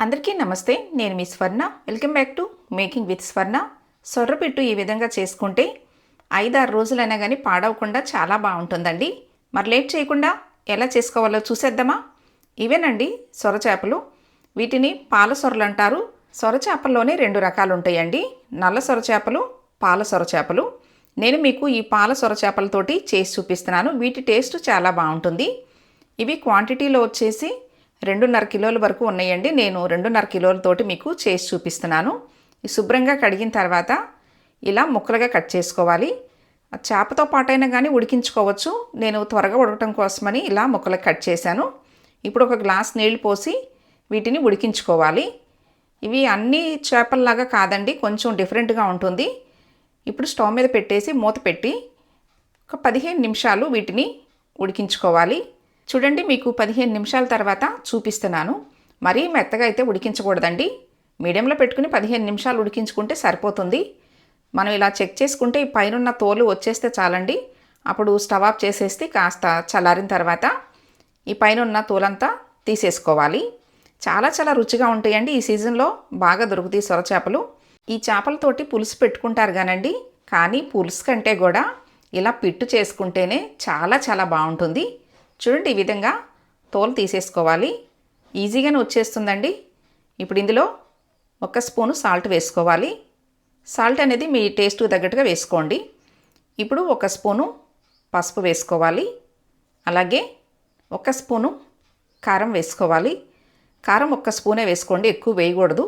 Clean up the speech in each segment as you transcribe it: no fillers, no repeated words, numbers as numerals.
అందరికీ నమస్తే. నేను మీ స్వర్ణ. Welcome back to making with స్వర్ణ. సొర్రపిట్టు ఈ విధంగా చేసుకుంటే 5-6 రోజులైనా కానీ పాడవకుండా చాలా బాగుంటుందండి. మరి లేట్ చేయకుండా ఎలా చేసుకోవాలో చూసేద్దామా? ఇవేనండి సొర చేపలు. వీటిని పాల సొరలు అంటారు. సొర చేపల్లోనే 2 రకాలు ఉంటాయండి, నల్ల సొర చేపలు, పాల సొర చేపలు. నేను మీకు ఈ పాల సొర చేపలతోటి చేసి చూపిస్తున్నాను. వీటి టేస్ట్ చాలా బాగుంటుంది. ఇవి క్వాంటిటీలో వచ్చేసి 2.5 కిలోల వరకు ఉన్నాయండి. నేను 2.5 కిలోలతోటి మీకు చేసి చూపిస్తున్నాను. శుభ్రంగా కడిగిన తర్వాత ఇలా ముక్కలుగా కట్ చేసుకోవాలి. చేపతో పాటైనా కానీ ఉడికించుకోవచ్చు. నేను త్వరగా ఉడకటం కోసమని ఇలా ముక్కలకు కట్ చేశాను. ఇప్పుడు ఒక గ్లాస్ నీళ్లు పోసి వీటిని ఉడికించుకోవాలి. ఇవి అన్ని చేపల్లాగా కాదండి, కొంచెం డిఫరెంట్గా ఉంటుంది. ఇప్పుడు స్టవ్ మీద పెట్టేసి మూత పెట్టి ఒక 15 నిమిషాలు వీటిని ఉడికించుకోవాలి. చూడండి, మీకు 15 నిమిషాల తర్వాత చూపిస్తున్నాను. మరీ మెత్తగా అయితే ఉడికించకూడదండి. మీడియంలో పెట్టుకుని 15 నిమిషాలు ఉడికించుకుంటే సరిపోతుంది. మనం ఇలా చెక్ చేసుకుంటే ఈ పైన తోలు వచ్చేస్తే చాలండి. అప్పుడు స్టవ్ ఆఫ్ చేసేసి కాస్త చల్లారిన తర్వాత ఈ పైన తోలంతా తీసేసుకోవాలి. చాలా చాలా రుచిగా ఉంటాయండి. ఈ సీజన్లో బాగా దొరుకుతాయి సొర చేపలు. ఈ చేపలతోటి పులుసు పెట్టుకుంటారు కానండి, కానీ పులుసు కంటే కూడా ఇలా పిట్టు చేసుకుంటేనే చాలా చాలా బాగుంటుంది. చూడండి, ఈ విధంగా తోలు తీసేసుకోవాలి. ఈజీగానే వచ్చేస్తుందండి. ఇప్పుడు ఇందులో 1 స్పూను సాల్ట్ వేసుకోవాలి. సాల్ట్ అనేది మీ టేస్ట్కి తగ్గట్టుగా వేసుకోండి. ఇప్పుడు 1 స్పూను పసుపు వేసుకోవాలి. అలాగే 1 స్పూను కారం వేసుకోవాలి. కారం 1 స్పూనే వేసుకోండి, ఎక్కువ వేయకూడదు.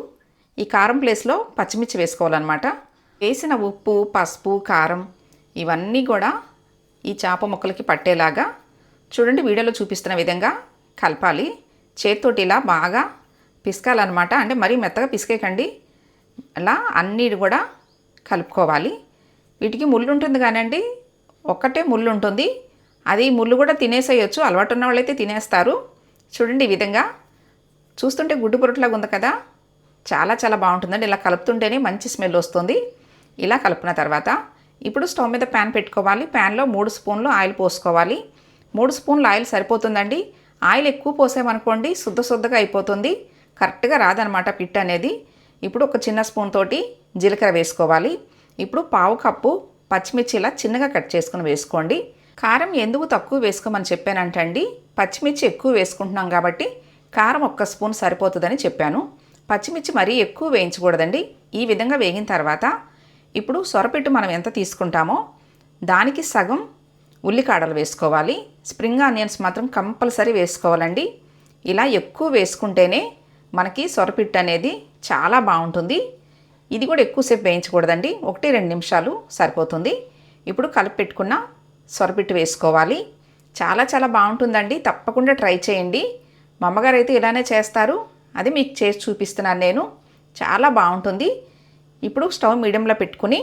ఈ కారం ప్లేస్లో పచ్చిమిర్చి వేసుకోవాలన్నమాట. వేసిన ఉప్పు, పసుపు, కారం ఇవన్నీ కూడా ఈ చేప ముక్కలకి పట్టేలాగా చూడండి వీడియోలో చూపిస్తున్న విధంగా కలపాలి. చేతితోటి ఇలా బాగా పిసకాలన్నమాట. అంటే మరీ మెత్తగా పిసికేయకండి. అలా అన్నీ కూడా కలుపుకోవాలి. వీటికి ముళ్ళు ఉంటుంది కానండి, ఒక్కటే ముళ్ళు ఉంటుంది. అది ముళ్ళు కూడా తినేసేయచ్చు, అలవాటు ఉన్న వాళ్ళైతే తినేస్తారు. చూడండి, ఈ విధంగా చూస్తుంటే గుడ్డు పొరట్లాగా ఉంది కదా, చాలా చాలా బాగుంటుందండి. ఇలా కలుపుతుంటేనే మంచి స్మెల్ వస్తుంది. ఇలా కలుపుకున్న తర్వాత ఇప్పుడు స్టవ్ మీద ప్యాన్ పెట్టుకోవాలి. ప్యాన్లో 3 స్పూన్లు ఆయిల్ పోసుకోవాలి. 3 స్పూన్ల ఆయిల్ సరిపోతుందండి. ఆయిల్ ఎక్కువ పోసామనుకోండి శుద్ధగా అయిపోతుంది, కరెక్ట్గా రాదనమాట పిట్ అనేది. ఇప్పుడు ఒక చిన్న స్పూన్ తోటి జీలకర్ర వేసుకోవాలి. ఇప్పుడు 1/2 కప్పు పచ్చిమిర్చి ఇలా చిన్నగా కట్ చేసుకుని వేసుకోండి. కారం ఎందుకు తక్కువ వేసుకోమని చెప్పానంటండి, పచ్చిమిర్చి ఎక్కువ వేసుకుంటున్నాం కాబట్టి కారం 1 స్పూన్ సరిపోతుందని చెప్పాను. పచ్చిమిర్చి మరీ ఎక్కువ వేయించకూడదండి. ఈ విధంగా వేగిన తర్వాత ఇప్పుడు సొరపిట్టు మనం ఎంత తీసుకుంటామో దానికి సగం ఉల్లికాడలు వేసుకోవాలి. స్ప్రింగ్ ఆనియన్స్ మాత్రం కంపల్సరీ వేసుకోవాలండి. ఇలా ఎక్కువ వేసుకుంటేనే మనకి సొరపిట్టు అనేది చాలా బాగుంటుంది. ఇది కూడా ఎక్కువసేపు వేయించకూడదండి, 1-2 నిమిషాలు సరిపోతుంది. ఇప్పుడు కలిపి పెట్టుకున్న సొరపిట్టు వేసుకోవాలి. చాలా చాలా బాగుంటుందండి, తప్పకుండా ట్రై చేయండి. మా అమ్మగారు అయితే ఇలానే చేస్తారు, అది మీకు చేసి చూపిస్తున్నాను నేను. చాలా బాగుంటుంది. ఇప్పుడు స్టవ్ మీడియంలో పెట్టుకుని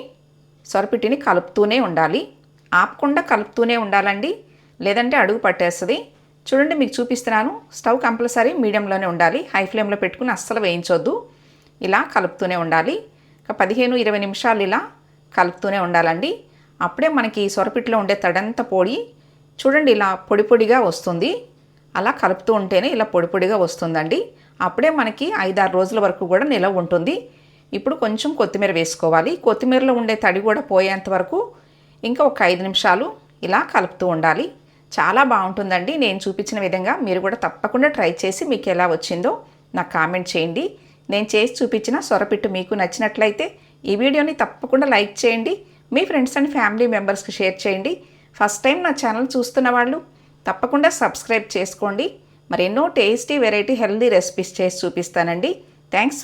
సొరపిట్టిని కలుపుతూనే ఉండాలి. ఆపకుండా కలుపుతూనే ఉండాలండి, లేదంటే అడుగు పట్టేస్తుంది. చూడండి, మీకు చూపిస్తున్నాను. స్టవ్ కంపల్సరీ మీడియంలోనే ఉండాలి, హై ఫ్లేమ్లో పెట్టుకుని అస్సలు వేయించొద్దు. ఇలా కలుపుతూనే ఉండాలి. 15-20 నిమిషాలు ఇలా కలుపుతూనే ఉండాలండి. అప్పుడే మనకి సొరపిట్టులో ఉండే తడంతా పొడి చూడండి ఇలా పొడి పొడిగా వస్తుంది. అలా కలుపుతూ ఉంటేనే ఇలా పొడి పొడిగా వస్తుందండి. అప్పుడే మనకి 5-6 రోజుల వరకు కూడా నిలవ ఉంటుంది. ఇప్పుడు కొంచెం కొత్తిమీర వేసుకోవాలి. కొత్తిమీరలో ఉండే తడి కూడా పోయేంత వరకు ఇంకా ఒక 5 నిమిషాలు ఇలా కలుపుతూ ఉండాలి. చాలా బాగుంటుందండి. నేను చూపించిన విధంగా మీరు కూడా తప్పకుండా ట్రై చేసి మీకు ఎలా వచ్చిందో నాకు కామెంట్ చేయండి. నేను చేసి చూపించిన సొరపిట్టు మీకు నచ్చినట్లయితే ఈ వీడియోని తప్పకుండా లైక్ చేయండి. మీ ఫ్రెండ్స్ అండ్ ఫ్యామిలీ మెంబర్స్కి షేర్ చేయండి. ఫస్ట్ టైం నా ఛానల్ చూస్తున్న వాళ్ళు తప్పకుండా సబ్స్క్రైబ్ చేసుకోండి. మరెన్నో టేస్టీ వెరైటీ హెల్దీ రెసిపీస్ చేసి చూపిస్తానండి. థ్యాంక్స్.